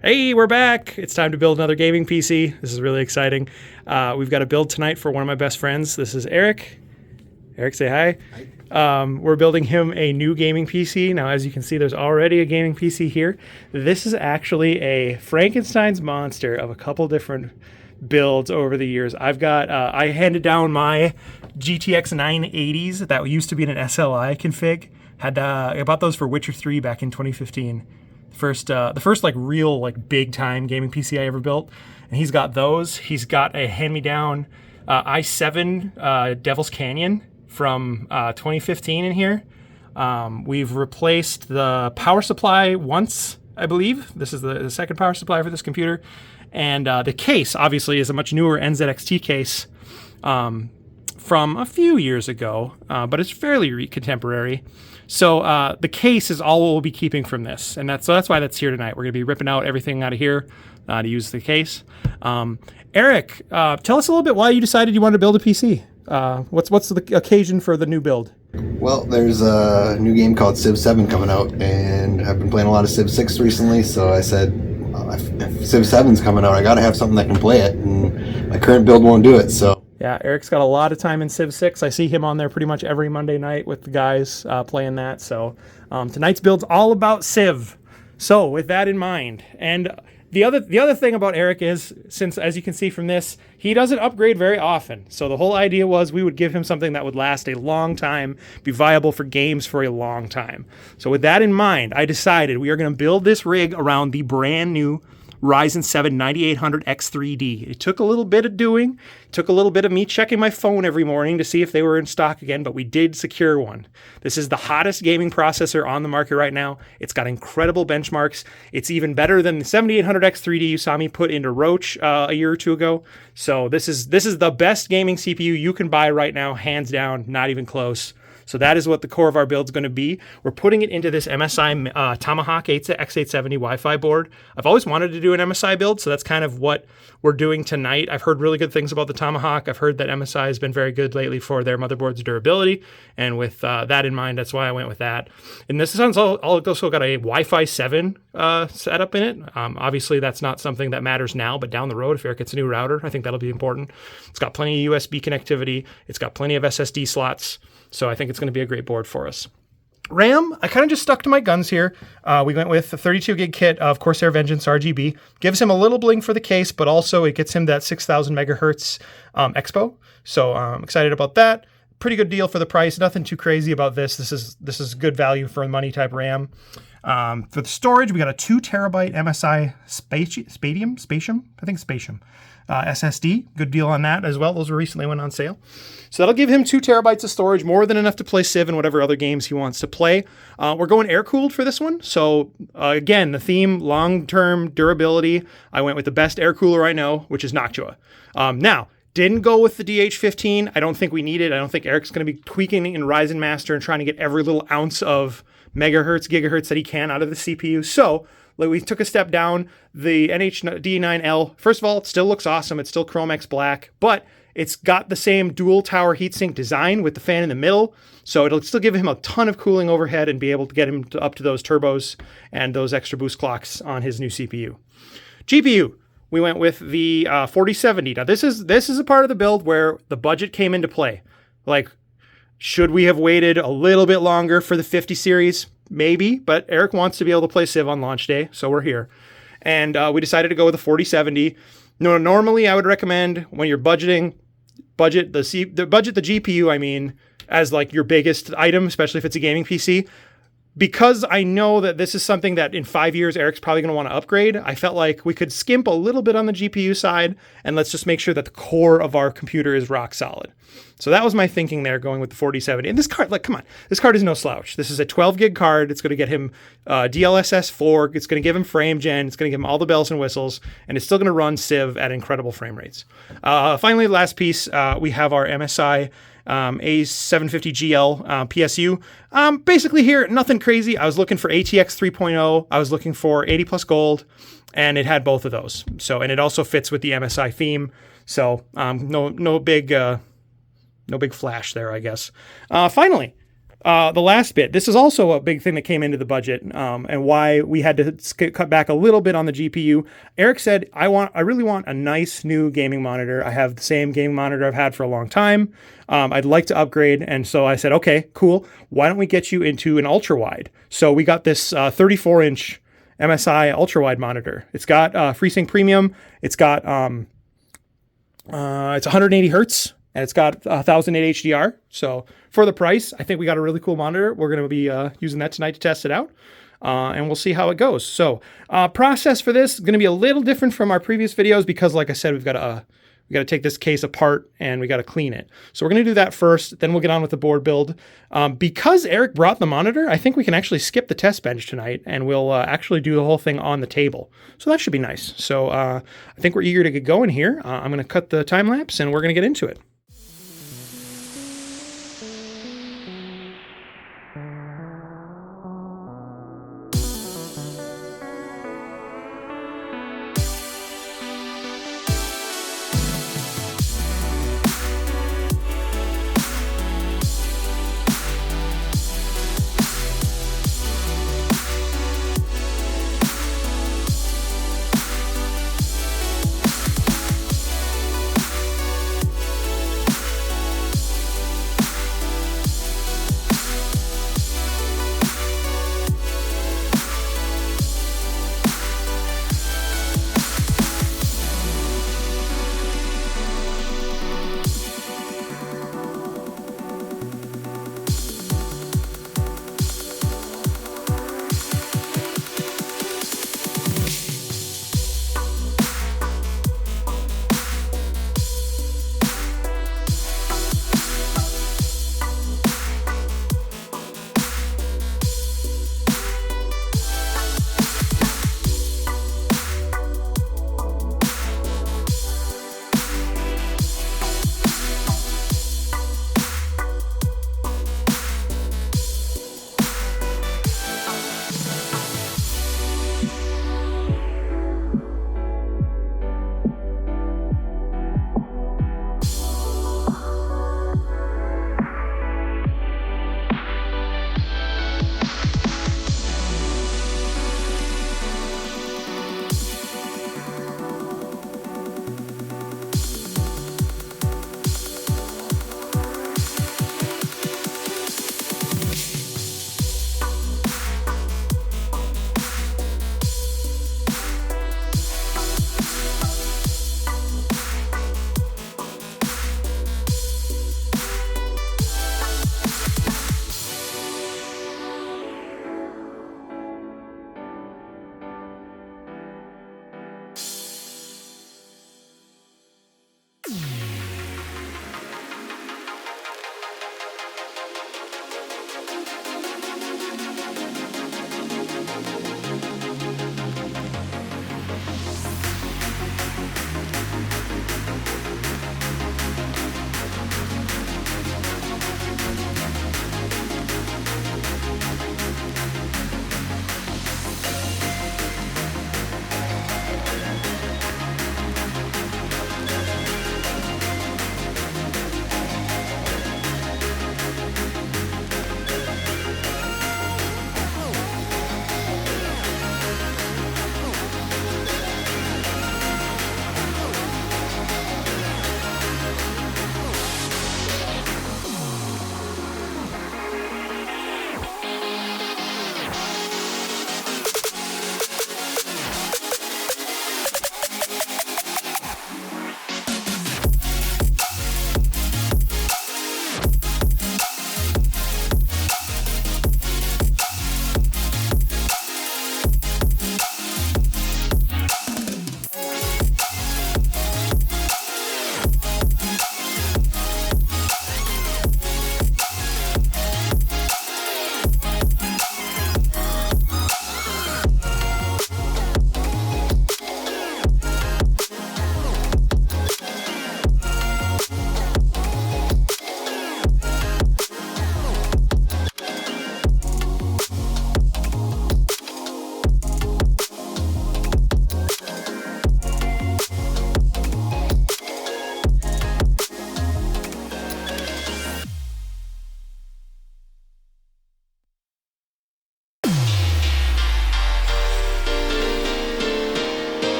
Hey, we're back. It's time to build another gaming PC. This is really exciting. We've got a build tonight for one of my best friends. This is Eric. Eric, say hi. Hi. We're building him a new gaming PC. Now, as you can see, there's already a gaming PC here. This is actually a Frankenstein's monster of a couple different builds over the years. I handed down my GTX 980s that used to be in an SLI config. I bought those for Witcher 3 back in 2015. The first like real like big time gaming PC I ever built, and he's got those. He's got a hand-me-down i7 Devil's Canyon from 2015 in here. We've replaced the power supply once, I believe. This is the second power supply for this computer, and the case obviously is a much newer NZXT case from a few years ago, but it's fairly contemporary. So the case is all we'll be keeping from this, and that's why that's here tonight. We're going to be ripping out everything out of here to use the case. Eric, tell us a little bit why you decided you wanted to build a PC. What's the occasion for the new build? Well, there's a new game called Civ 7 coming out, and I've been playing a lot of Civ 6 recently, so I said, if Civ 7's coming out, I got to have something that can play it, and my current build won't do it, so... Yeah, Eric's got a lot of time in Civ 6. I see him on there pretty much every Monday night with the guys playing that. So tonight's build's all about Civ. So with that in mind, and the other thing about Eric is, since as you can see from this, he doesn't upgrade very often. So the whole idea was we would give him something that would last a long time, be viable for games for a long time. So with that in mind, I decided we are going to build this rig around the brand new Ryzen 7 9800X3D. It took a little bit of doing, took a little bit of me checking my phone every morning to see if they were in stock again, but we did secure one. This is the hottest gaming processor on the market right now. It's got incredible benchmarks. It's even better than the 7800X3D you saw me put into Roach a year or two ago. So this is the best gaming CPU you can buy right now, hands down, not even close. So that is what the core of our build is going to be. We're putting it into this MSI TOMAHAWK X870 Wi-Fi board. I've always wanted to do an MSI build, so that's kind of what we're doing tonight. I've heard really good things about the TOMAHAWK. I've heard that MSI has been very good lately for their motherboard's durability, and with that in mind, that's why I went with that. And this sounds also got a Wi-Fi 7 setup in it. Obviously, that's not something that matters now, but down the road, if Eric gets a new router, I think that'll be important. It's got plenty of USB connectivity. It's got plenty of SSD slots. So I think it's going to be a great board for us. RAM, I kind of just stuck to my guns here. We went with a 32 gig kit of Corsair Vengeance RGB. Gives him a little bling for the case, but also it gets him that 6,000 megahertz Expo. So I'm excited about that. Pretty good deal for the price. Nothing too crazy about this. This is good value for money type RAM. For the storage, we got a 2 terabyte MSI SPATIUM SSD. Good deal on that as well. Those recently went on sale. So that'll give him 2 terabytes of storage, more than enough to play Civ and whatever other games he wants to play. We're going air-cooled for this one. So again, the theme, long-term durability. I went with the best air cooler I know, which is Noctua. Now, didn't go with the DH15. I don't think we need it. I don't think Eric's going to be tweaking in Ryzen Master and trying to get every little ounce of megahertz, gigahertz that he can out of the CPU. So we took a step down. The NH-D9L, first of all, it still looks awesome. It's still chromax.black, but it's got the same dual tower heatsink design with the fan in the middle. So it'll still give him a ton of cooling overhead and be able to get him up to those turbos and those extra boost clocks on his new CPU. GPU, we went with the 4070. Now this is a part of the build where the budget came into play. Like, should we have waited a little bit longer for the 50 series? Maybe, but Eric wants to be able to play Civ on launch day, so we're here. And we decided to go with the 4070. No, normally I would recommend when you're budgeting, budget the GPU, I mean, as like your biggest item, especially if it's a gaming PC. Because I know that this is something that in 5 years, Eric's probably going to want to upgrade, I felt like we could skimp a little bit on the GPU side, and let's just make sure that the core of our computer is rock solid. So that was my thinking there, going with the 4070. And this card, like, come on, this card is no slouch. This is a 12 gig card. It's going to get him DLSS 4. It's going to give him frame gen. It's going to give him all the bells and whistles, and it's still going to run Civ at incredible frame rates. Finally, last piece, we have our MSI A750GL PSU. Basically here, nothing crazy. I was looking for ATX 3.0. I was looking for 80 plus gold, and it had both of those. So, and it also fits with the MSI theme. So no big flash there, I guess. Finally, The last bit, this is also a big thing that came into the budget, and why we had to cut back a little bit on the GPU. Eric said, I really want a nice new gaming monitor. I have the same gaming monitor I've had for a long time. I'd like to upgrade. And so I said, okay, cool. Why don't we get you into an ultra wide? So we got this 34-inch MSI ultra wide monitor. It's got FreeSync Premium. It's got it's 180 hertz. And it's got 1008 HDR. So for the price, I think we got a really cool monitor. We're going to be using that tonight to test it out. And we'll see how it goes. So process for this is going to be a little different from our previous videos because, like I said, we've got to take this case apart and we got to clean it. So we're going to do that first. Then we'll get on with the board build. Because Eric brought the monitor, I think we can actually skip the test bench tonight and we'll actually do the whole thing on the table. So that should be nice. So I think we're eager to get going here. I'm going to cut the time lapse and we're going to get into it.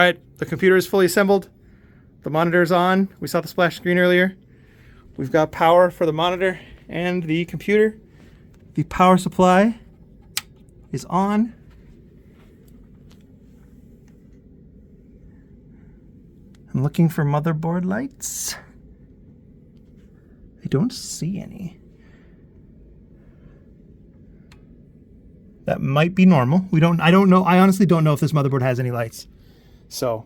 All right, the computer is fully assembled. The monitor is on. We saw the splash screen earlier. We've got power for the monitor and the computer. The power supply is on. I'm looking for motherboard lights. I don't see any. That might be normal. I don't know. I honestly don't know if this motherboard has any lights. So, all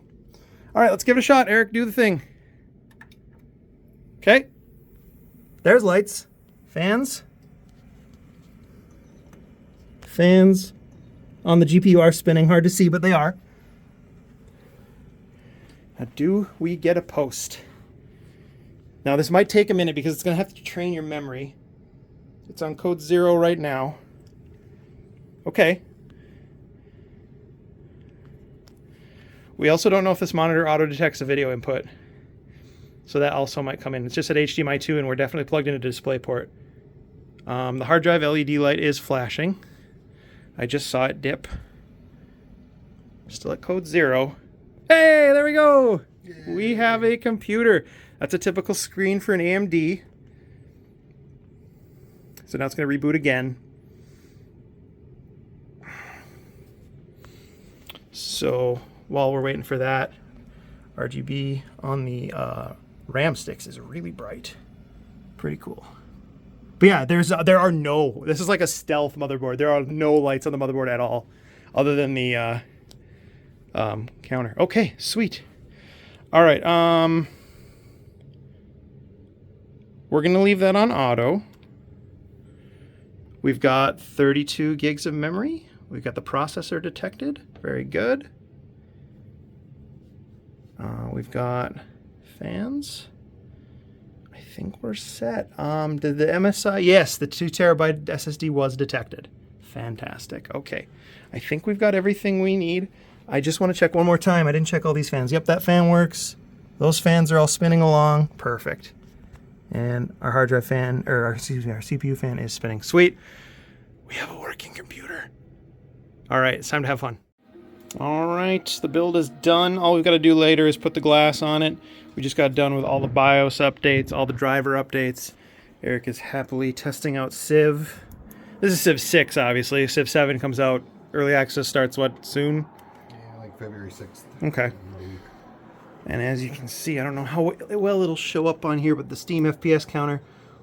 right, let's give it a shot. Eric, do the thing. Okay. There's lights. Fans. Fans on the GPU are spinning. Hard to see, but they are. Now, do we get a post? Now, this might take a minute because it's going to have to train your memory. It's on code 0 right now. Okay. We also don't know if this monitor auto-detects a video input. So that also might come in. It's just at HDMI 2, and we're definitely plugged into DisplayPort. The hard drive LED light is flashing. I just saw it dip. Still at code 0. Hey, there we go! Yay. We have a computer. That's a typical screen for an AMD. So now it's going to reboot again. So while we're waiting for that, RGB on the RAM sticks is really bright. Pretty cool. But yeah, there are no, this is like a stealth motherboard. There are no lights on the motherboard at all, other than the counter. Okay, sweet. All right, we're gonna leave that on auto. We've got 32 gigs of memory. We've got the processor detected. Very good. We've got fans. I think we're set. Did the MSI? Yes, the 2 terabyte SSD was detected. Fantastic. Okay. I think we've got everything we need. I just want to check one more time. I didn't check all these fans. Yep, that fan works. Those fans are all spinning along. Perfect. And our hard drive fan, or excuse me, our CPU fan is spinning. Sweet. We have a working computer. All right, it's time to have fun. All right, the build is done. All we've got to do later is put the glass on it. We just got done with all the BIOS updates, all the driver updates. Eric is happily testing out Civ. This is Civ 6, obviously. Civ 7 comes out. Early access starts, what, soon? Yeah, like February 6th. Okay. And as you can see, I don't know how well it'll show up on here, but the Steam FPS counter,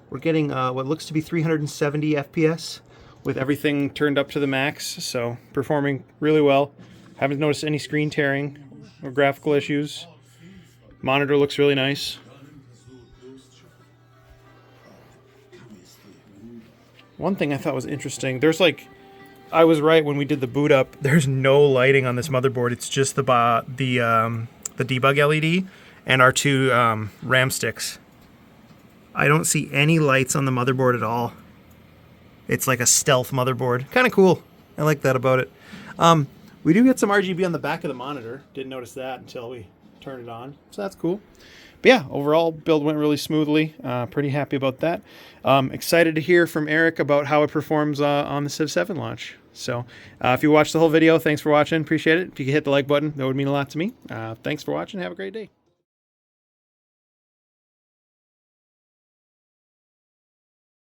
we're getting what looks to be 370 FPS with everything turned up to the max, so performing really well. Haven't noticed any screen tearing or graphical issues. Monitor looks really nice. One thing I thought was interesting, there's like, I was right when we did the boot up, there's no lighting on this motherboard. It's just the debug LED and our 2 RAM sticks. I don't see any lights on the motherboard at all. It's like a stealth motherboard. Kind of cool. I like that about it. We do get some RGB on the back of the monitor. Didn't notice that until we turned it on. So that's cool. But yeah, overall build went really smoothly. Pretty happy about that. Excited to hear from Eric about how it performs on the Civ 7 launch. So if you watched the whole video, thanks for watching. Appreciate it. If you could hit the like button, that would mean a lot to me. Thanks for watching. Have a great day.